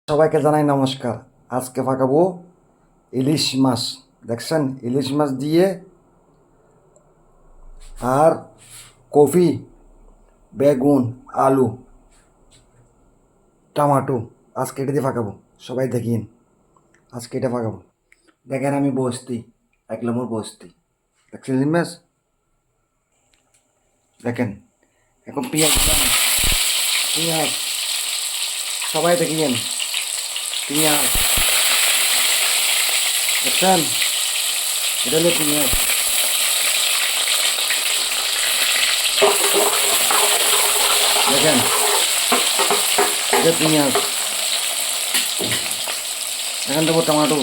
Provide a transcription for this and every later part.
সবাইকে জানাই নমস্কার। আজকে পাকাবো ইলিশ মাছ। দেখছেন, ইলিশ মাছ দিয়ে আর কফি, বেগুন, আলু, টমাটো আজকে এটা দিয়ে পাকাবো। সবাই দেখিন, আজকে এটা পাকাবো। দেখেন আমি বসতি, 1 নম্বর বসতি। দেখছেন ইলিশ মাছ, দেখেন। এখন পেঁয়াজ দিলাম, পেঁয়াজ সবাই দেখিয়েন, পেঁয়াজ দেখছেন, এটা হলো পেঁয়াজ। দেখেন এটা পেঁয়াজ। এখন দেবো টমাটো।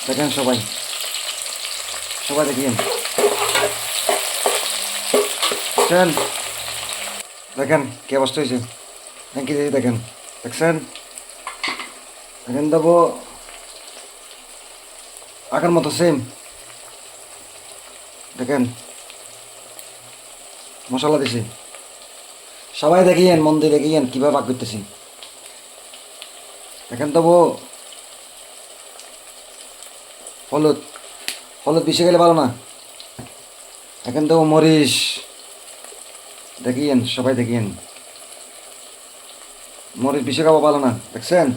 দেখেন সবাই, সবাই দেখিয়েন, দেখছেন। দেখেন কি অবস্থা হয়েছে, কি দেখেন, দেখছেন। এখন দেবো আগের মতো সেম। দেখেন মশলা দিছি, সবাই দেখিয়েন, মন দিয়ে দেখিয়েন কীভাবে পাক করতেছি। এখন দেবো হলুদ, হলুদ বেশি গেলে ভালো না। এখন দেবো মরিচ, দেখিয়েন সবাই দেখিয়েন, মরিচ বেশি খাবো ভালো না, দেখছেন।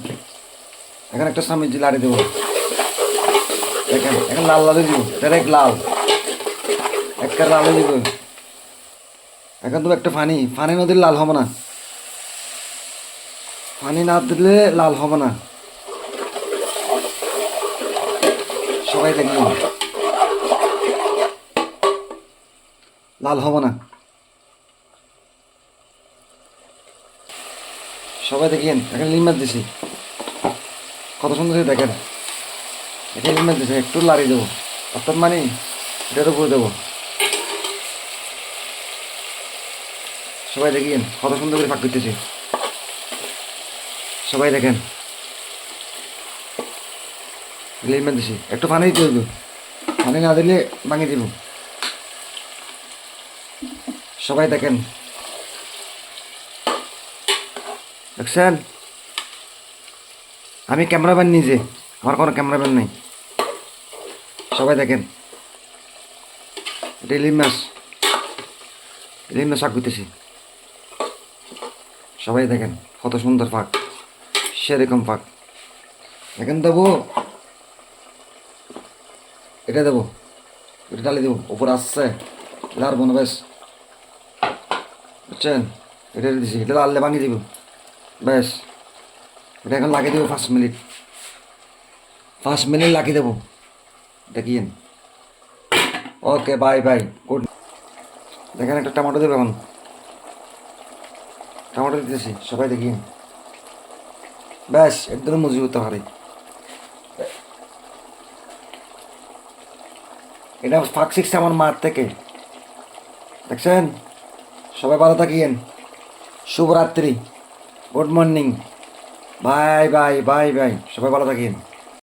এখন একটা চামচ দিয়ে লাড়ি দেবো। দেখেন এখন লাল লাল দিব, ডাইরেক্ট লাল, একটা লাল দিব। এখন তো একটা পানি, পানি না দিলে লাল হবে না, পানি না দিলে লাল হবে না। সবাই দেখুন, লাল হবে না। সবাই দেখেন, এখন লিম মাছ দিছি, কত সুন্দর দেখেন। এটা লিম মাছ দিছি, একটু লাড়ি দেবো, অর্থাৎ মানে এটার উপরে দেবো। সবাই দেখেন কত সুন্দর করে ফাঁক করতেছি, সবাই দেখেন। লিম মাছ দিছি, একটু পানি দিতে হইব, পানি না দিলে ভাঙে দিব। সবাই দেখেন, দেখছেন। আমি ক্যামেরাম্যান নিজে, আমার কোনো ক্যামেরাম্যান নেই। সবাই দেখেন, এটা ইলিশ মাছ, ইলিশ মাছ শাক করতেছি। সবাই দেখেন কত সুন্দর পাক, সেরকম পাক। এখন দেবো এটা, দেবো এটা, ডালি দেবো, উপর আসছে লাড়বো না ব্যাস, বুঝছেন। এটা দিছি, এটা লাড়লে ভাঙিয়ে দিব ব্যাস। এটা এখন লাগিয়ে দেবো 5 মিনিট, 5 মিনিট লাগিয়ে দেবো, দেখিয়েন। Okay bye bye, good. দেখেন একটা টমেটো দেবো, এখন টমেটো দিতেছি, সবাই দেখিয়েন। ব্যাস একদম মজবুত হারে। এটা ফাঁক শিখছে আমার মার থেকে, দেখছেন। সবাই ভালো থাকিয়েন, শুভরাত্রি, good morning, bye bye bye bye, সবাই ভালো থাকিয়েন।